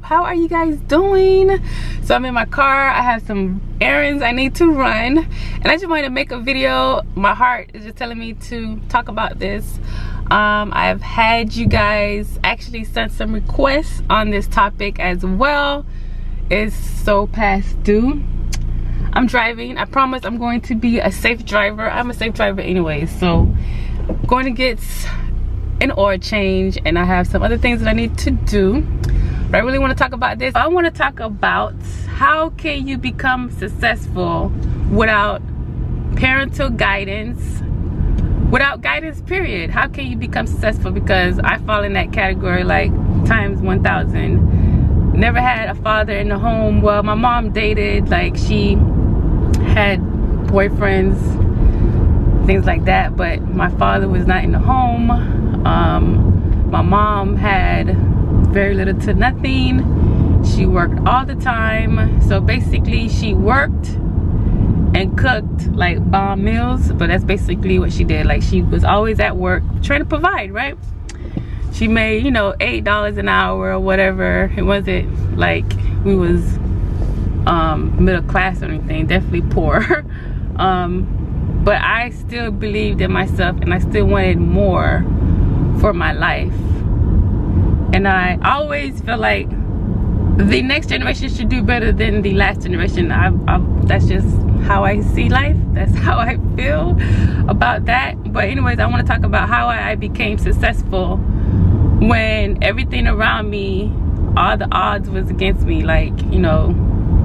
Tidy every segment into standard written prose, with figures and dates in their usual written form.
How are you guys doing? So I'm in my car. I have some errands I need to run, and I just wanted to make a video. My heart is just telling me to talk about this. I've had you guys actually send some requests on this topic as well. It's so past due. I'm driving. I promise I'm going to be a safe driver. I'm a safe driver anyway, so I'm going to get an oil change, and I have some other things that I need to do. But I really want to talk about this. I want to talk about how can you become successful without parental guidance, without guidance period. How can you become successful? Because I fall in that category like times 1,000. Never had a father in the home. Well, my mom dated, like she had boyfriends, things like that, but my father was not in the home. My mom had very little to nothing. She worked all the time. So basically she worked and cooked like bomb meals, but that's basically what she did. Like she was always at work trying to provide, right? She made, you know, $8 an hour or whatever. It wasn't like we was middle class or anything, definitely poor. But I still believed in myself, and I still wanted more for my life. And I always feel like the next generation should do better than the last generation. That's just how I see life. That's how I feel about that. But anyways, I want to talk about how I became successful when everything around me, all the odds was against me. Like, you know,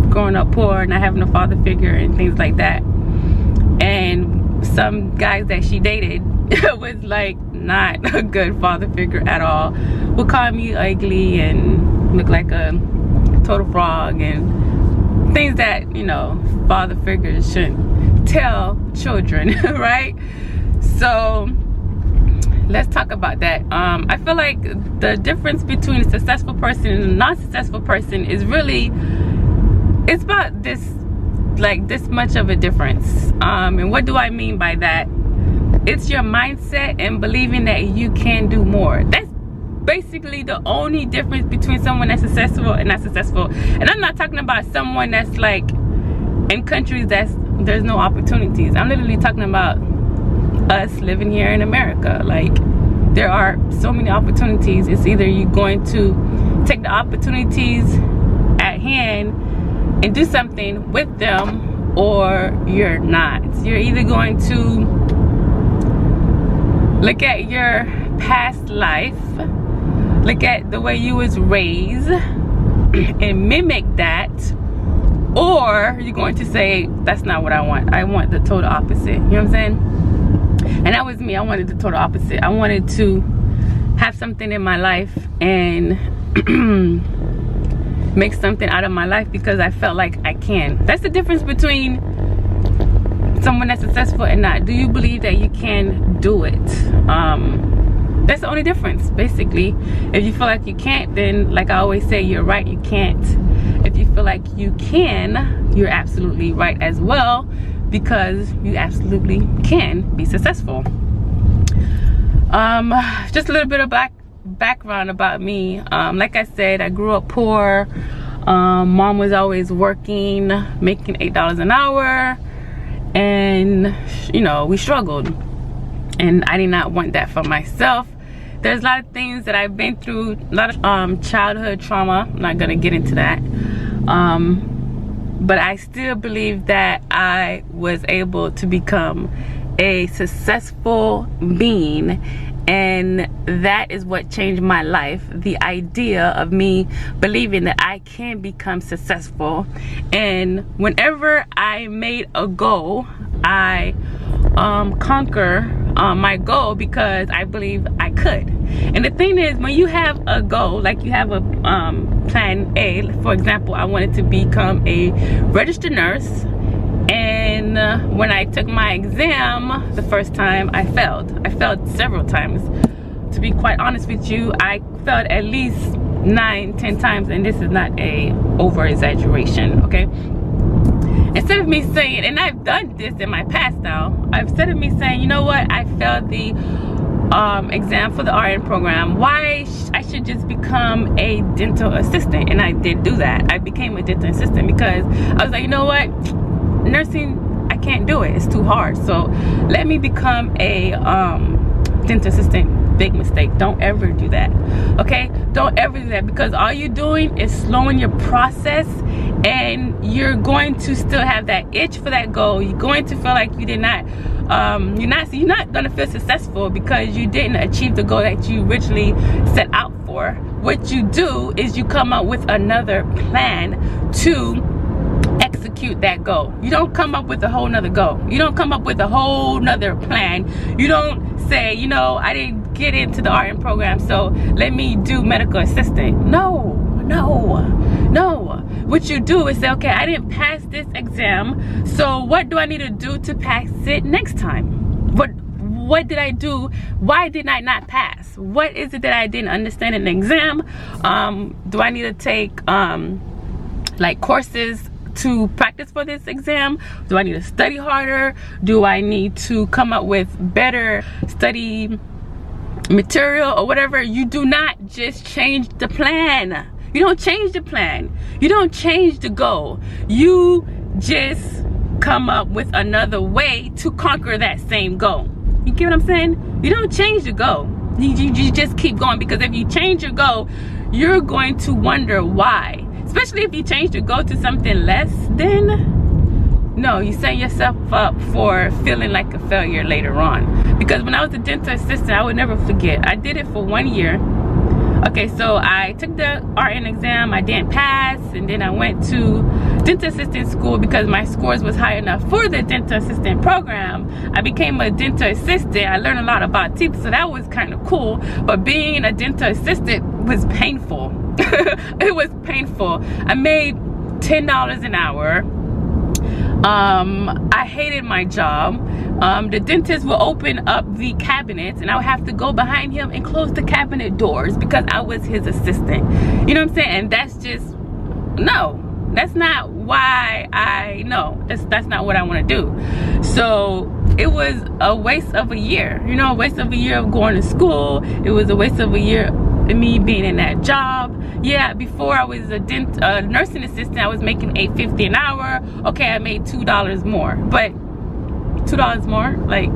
growing up poor, not having a father figure and things like that. And some guys that she dated was like not a good father figure at all. Would call me ugly and look like a total frog and things that, you know, father figures shouldn't tell children, right? So let's talk about that. I feel like the difference between a successful person and a non-successful person is really, it's about this, like this much of a difference. And what do I mean by that? It's your mindset and believing that you can do more. That's basically the only difference between someone that's successful and not successful. And I'm not talking about someone that's like in countries there's no opportunities. I'm literally talking about us living here in America. Like, there are so many opportunities. It's either you're going to take the opportunities at hand and do something with them, or you're not. You're either going to look at your past life, look at the way you was raised and mimic that, or you're going to say, that's not what I want. I want the total opposite. You know what I'm saying? And that was me. I wanted the total opposite. I wanted to have something in my life and make something out of my life because I felt like I can. That's the difference between someone that's successful and not. Do you believe that you can do it? That's the only difference, basically. If you feel like you can't, then like I always say, you're right, you can't. If you feel like you can, you're absolutely right as well, because you absolutely can be successful. Just a little bit of background about me. Like I said, I grew up poor. Mom was always working, making $8 an hour, and you know, we struggled, and I did not want that for myself. There's a lot of things that I've been through, a lot of childhood trauma. I'm not gonna get into that, but I still believe that I was able to become a successful being, and that is what changed my life. The idea of me believing that I can become successful, and whenever I made a goal, I conquer my goal because I believe I could. And the thing is, when you have a goal, like you have a plan A, for example, I wanted to become a registered nurse, and when I took my exam the first time, I failed. I failed several times. To be quite honest with you, I failed at least 9-10 times, and this is not a over exaggeration, okay? Instead of me saying, and I've done this in my past now, instead of me saying, you know what, I failed the exam for the RN program, why I should just become a dental assistant. And I did do that. I became a dental assistant because I was like, you know what, nursing, I can't do it, it's too hard. So let me become a dental assistant. Big mistake. Don't ever do that. Okay, don't ever do that, because all you're doing is slowing your process, and you're going to still have that itch for that goal. You're going to feel like you did not you're not going to feel successful because you didn't achieve the goal that you originally set out for. What you do is you come up with another plan to execute that goal. You don't come up with a whole nother goal. You don't come up with a whole nother plan. You don't say, you know, I didn't get into the RN program, so let me do medical assistant. No. What you do is say, okay, I didn't pass this exam, so what do I need to do to pass it next time? What did I do? Why did I not pass? What is it that I didn't understand in the exam? Do I need to take like courses to practice for this exam? Do I need to study harder? Do I need to come up with better study material or whatever? You do not just change the plan. You don't change the plan. You don't change the goal. You just come up with another way to conquer that same goal. You get what I'm saying? You don't change the goal. You just keep going, because if you change your goal, you're going to wonder why. Especially if you change your goal to something less, then no, you set yourself up for feeling like a failure later on. Because when I was a dental assistant, I would never forget, I did it for 1 year. Okay, so I took the RN exam, I didn't pass, and then I went to dental assistant school because my scores was high enough for the dental assistant program. I became a dental assistant. I learned a lot about teeth, so that was kind of cool. But being a dental assistant was painful. It was painful. I made $10 an hour. I hated my job. The dentist will open up the cabinets and I would have to go behind him and close the cabinet doors because I was his assistant. You know what I'm saying? And that's just, no, that's not why that's not what I want to do. So it was a waste of a year, you know, a waste of a year of going to school. It was a waste of a year of me being in that job. Yeah, before I was a nursing assistant, I was making $8.50 an hour. Okay, I made $2 more, but $2 more, like,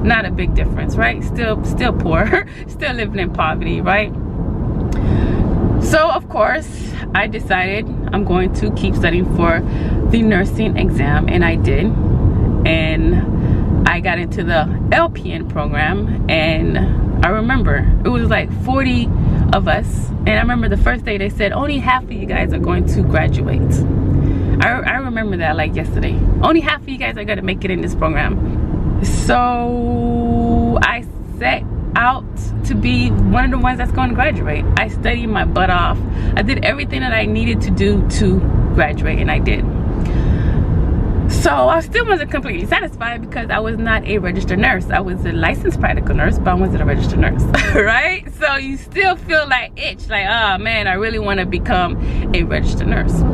not a big difference, right? Still poor, still living in poverty, right? So of course, I decided I'm going to keep studying for the nursing exam, and I did. And I got into the LPN program, and I remember it was like 40 of us, and I remember the first day they said only half of you guys are going to graduate. I remember that like yesterday. Only half of you guys are going to make it in this program. So I set out to be one of the ones that's going to graduate. I studied my butt off. I did everything that I needed to do to graduate, and I did. So I still wasn't completely satisfied because I was not a registered nurse. I was a licensed practical nurse, but I wasn't a registered nurse, right? So you still feel like itch, like, oh man, I really want to become a registered nurse.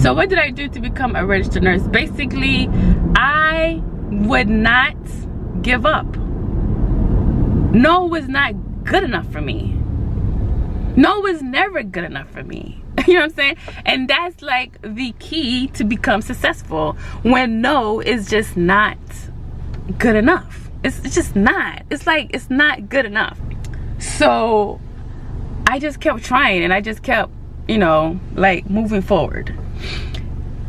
So what did I do to become a registered nurse? Basically, I would not give up. No was not good enough for me. No was never good enough for me. You know what I'm saying? And that's like the key to become successful, when no is just not good enough. It's just not. It's like, it's not good enough. So I just kept trying, and I just kept, you know, like moving forward.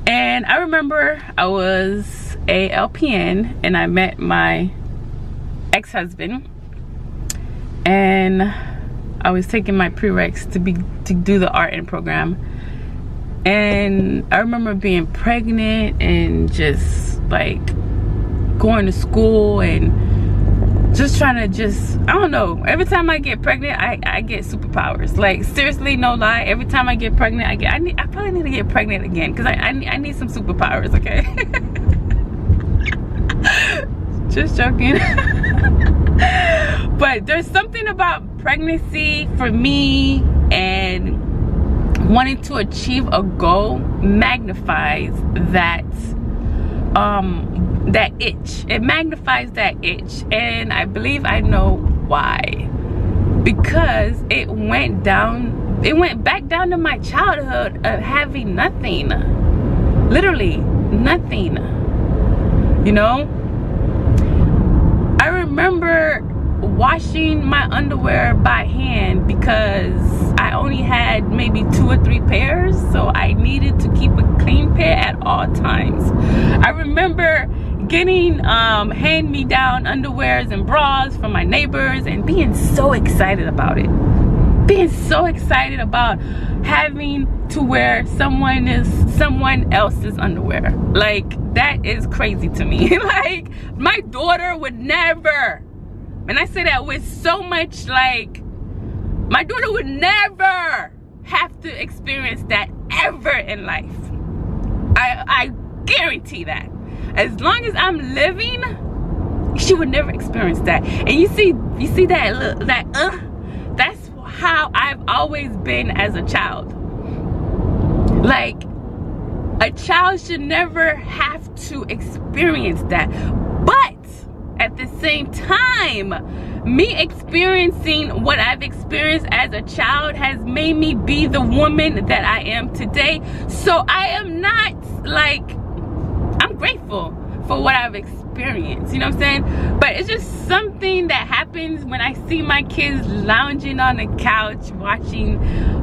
And I remember I was a LPN and I met my ex-husband, and I was taking my prereqs to do the RN program. And I remember being pregnant and just like going to school and just trying to I don't know, every time I get pregnant, I get superpowers. Like, seriously, no lie, every time I get pregnant, I probably need to get pregnant again, because I need some superpowers, okay? Just joking. But there's something about pregnancy for me, and wanting to achieve a goal magnifies that that itch. It magnifies that itch, and I believe I know why. Because it went back down to my childhood of having nothing, literally nothing, you know. I remember washing my underwear by hand because I only had maybe 2 or 3 pairs, so I needed to keep a clean pair at all times. I remember getting hand-me-down underwears and bras from my neighbors and being so excited about it. Being so excited about having to wear someone else's underwear. Like, that is crazy to me. Like, my daughter would never, and I say that with so much, like, my daughter would never have to experience that ever in life. I guarantee that. As long as I'm living, she would never experience that. And you see that that's how I've always been as a child. Like, a child should never have to experience that. But at the same time, me experiencing what I've experienced as a child has made me be the woman that I am today. So I am not, like, I'm grateful for what I've experienced, you know what I'm saying? But it's just something that happens when I see my kids lounging on the couch watching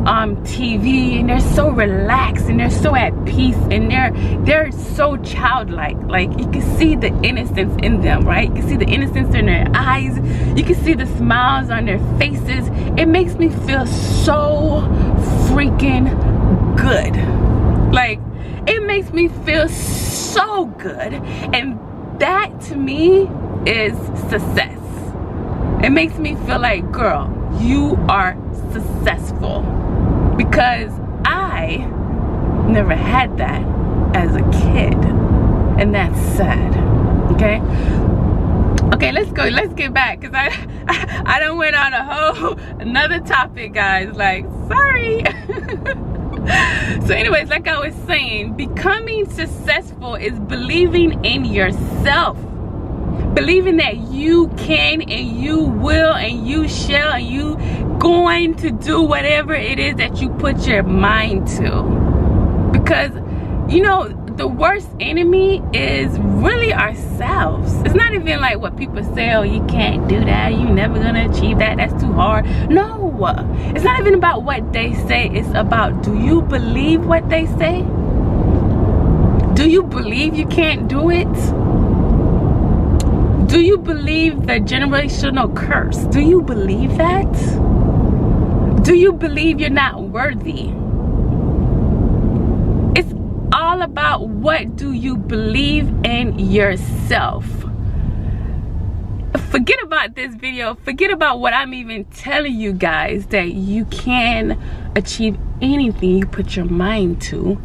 TV, and they're so relaxed and they're so at peace, and they're so childlike. Like, you can see the innocence in them, right? You can see the innocence in their eyes, you can see the smiles on their faces. It makes me feel so freaking good. Like, it makes me feel so good, and that to me is success. It makes me feel like, girl, you are successful, because I never had that as a kid, and that's sad. Okay, let's get back, because I done went on a whole another topic, guys. Like, sorry. So anyways, like I was saying, becoming successful is believing in yourself. Believing that you can and you will and you shall and you going to do whatever it is that you put your mind to. Because, you know, the worst enemy is really ourselves. It's not even like what people say, oh, you can't do that, you're never gonna achieve that, that's too hard. No, it's not even about what they say. It's about, do you believe what they say? Do you believe you can't do it? Do you believe the generational curse? Do you believe that? Do you believe you're not worthy? It's all about, what do you believe in yourself? Forget about this video. Forget about what I'm even telling you guys, that you can achieve anything you put your mind to.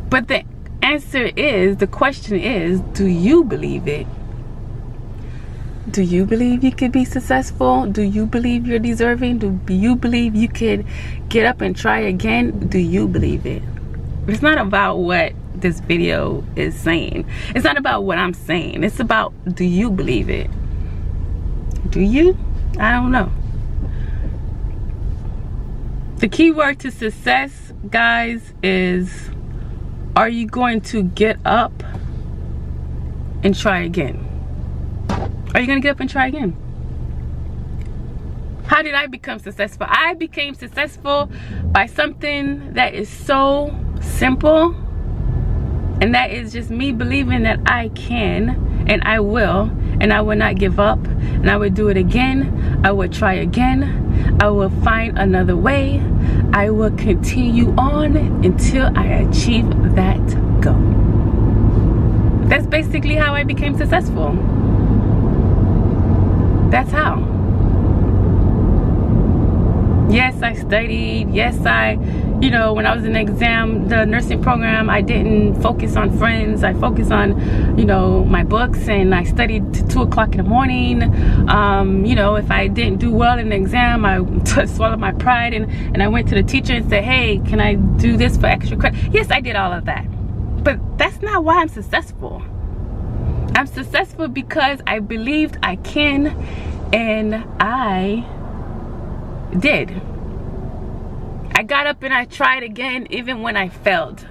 But the answer is, the question is, do you believe it? Do you believe you could be successful? Do you believe you're deserving? Do you believe you could get up and try again? Do you believe it? It's not about what this video is saying. It's not about what I'm saying. It's about, do you believe it? Do you? I don't know. The key word to success, guys, is, are you going to get up and try again? Are you gonna get up and try again? How did I become successful? I became successful by something that is so simple, and that is just me believing that I can and I will not give up, and I would do it again. I would try again. I will find another way. I will continue on until I achieve that goal. That's basically how I became successful. That's how. Yes, I studied. Yes, you know, when I was in the nursing program, I didn't focus on friends. I focused on, you know, my books, and I studied to 2 o'clock in the morning. You know, if I didn't do well in the exam, I swallowed my pride, and I went to the teacher and said, hey, can I do this for extra credit? Yes, I did all of that. But that's not why I'm successful. I'm successful because I believed I can, and I did. I got up and I tried again, even when I failed.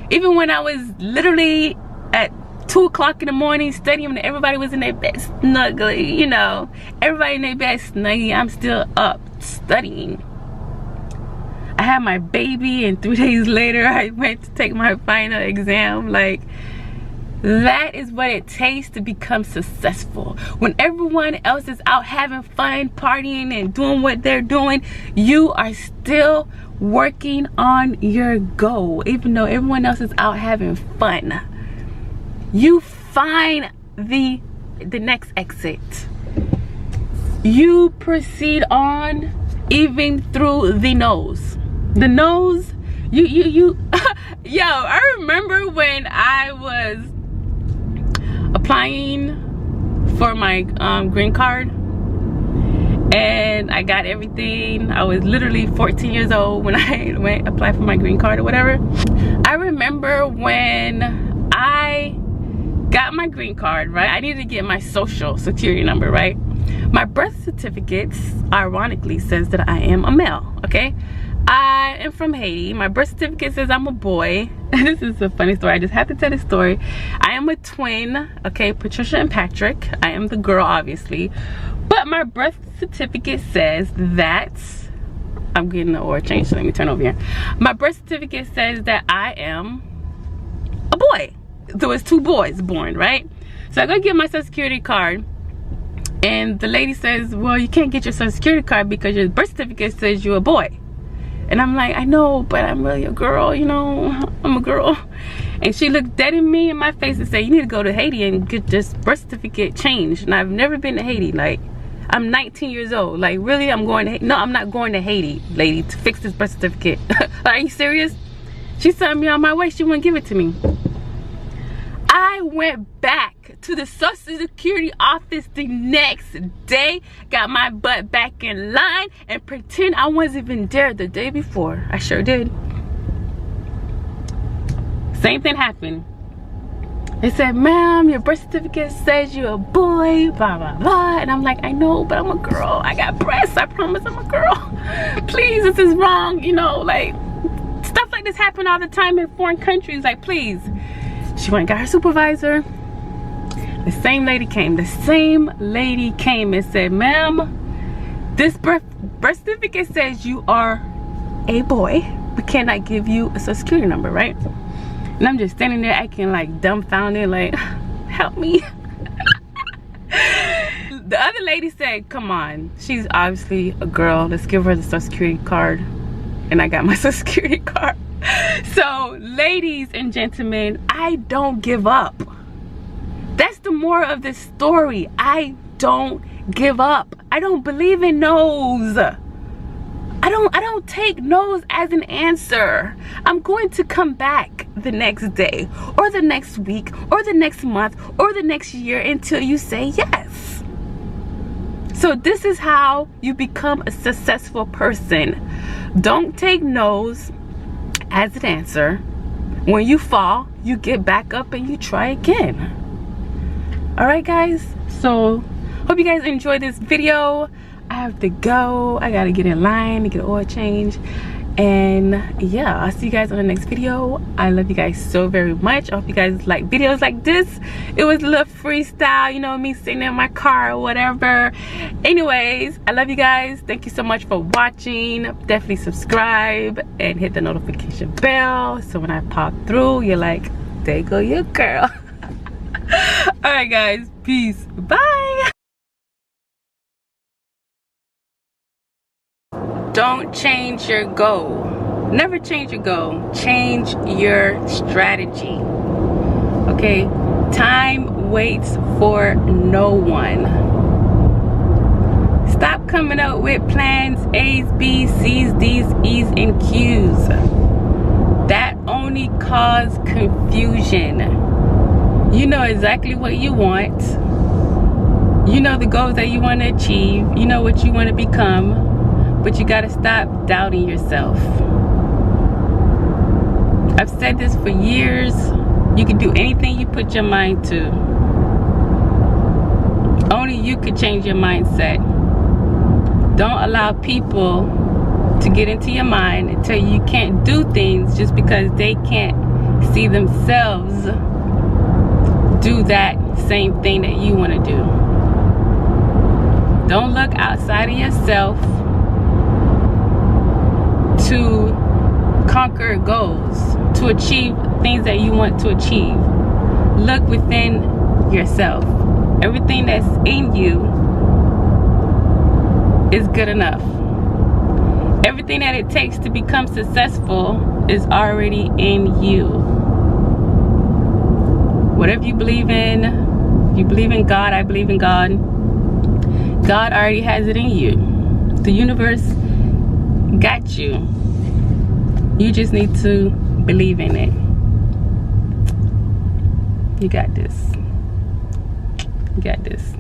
Even when I was literally at 2 o'clock in the morning studying when everybody was in their bed snuggly, you know, everybody in their bed snuggy, I'm still up studying. I had my baby, and 3 days later I went to take my final exam. Like, that is what it takes to become successful. When everyone else is out having fun, partying, and doing what they're doing, you are still working on your goal. Even though everyone else is out having fun, you find the next exit. You proceed on, even through the no's. The no's, you yo, I remember when I was applying for my green card, and I got everything. I was literally 14 years old when I went apply for my green card or whatever. I remember when I got my green card, right? I needed to get my social security number, right? My birth certificate ironically says that I am a male, okay? I am from Haiti. My birth certificate says I'm a boy. This is a funny story. I just have to tell this story. I am a twin, okay? Patricia and Patrick. I am the girl, obviously. But my birth certificate says that... I'm getting the order changed, so let me turn over here. My birth certificate says that I am a boy. There was 2 boys born, right? So I go get my social security card, and the lady says, well, you can't get your social security card because your birth certificate says you're a boy. And I'm like, I know, but I'm really a girl, you know, I'm a girl. And she looked dead in me in my face and said, you need to go to Haiti and get this birth certificate changed. And I've never been to Haiti. Like, I'm 19 years old. Like, really, I'm going to Haiti? No, I'm not going to Haiti, lady, to fix this birth certificate. Are you serious? She sent me on my way. She wouldn't give it to me. I went back to the Social Security office the next day, got my butt back in line, and pretend I wasn't even there the day before. I sure did. Same thing happened. They said, ma'am, your birth certificate says you're a boy, blah, blah, blah. And I'm like, I know, but I'm a girl. I got breasts. I promise I'm a girl. Please, this is wrong. You know, like, stuff like this happen all the time in foreign countries. Like, please. She went and got her supervisor. The same lady came. The same lady came and said, ma'am, this birth certificate says you are a boy. We cannot give you a social security number, right? And I'm just standing there acting like dumbfounded, like, help me. The other lady said, come on, she's obviously a girl. Let's give her the social security card. And I got my social security card. So, ladies and gentlemen, I don't give up. That's the moral of this story. I don't give up. I don't believe in no's. I don't take no's as an answer. I'm going to come back the next day, or the next week, or the next month, or the next year until you say yes. So this is how you become a successful person. Don't take no's as an answer. When you fall, you get back up and you try again. All right, guys, so hope you guys enjoyed this video. I have to go. I gotta get in line to get an oil change, and yeah, I'll see you guys on the next video. I love you guys so very much. I hope you guys like videos like this. It was a little freestyle, you know, me sitting in my car or whatever. Anyways, I love you guys. Thank you so much for watching. Definitely subscribe and hit the notification bell, so when I pop through, you're like, there go your girl. All right, guys, peace, bye. Don't change your goal. Never change your goal. Change your strategy. Okay? Time waits for no one. Stop coming up with plans A's, B's, C's, D's, E's, and Q's. That only causes confusion. You know exactly what you want. You know the goals that you want to achieve. You know what you want to become. But you gotta stop doubting yourself. I've said this for years. You can do anything you put your mind to. Only you could change your mindset. Don't allow people to get into your mind and tell you you can't do things just because they can't see themselves do that same thing that you want to do. Don't look outside of yourself to conquer goals, to achieve things that you want to achieve. Look within yourself. Everything that's in you is good enough. Everything that it takes to become successful is already in you. Whatever you believe in, if you believe in God, I believe in God. God already has it in you. The universe got you. You just need to believe in it. You got this. You got this.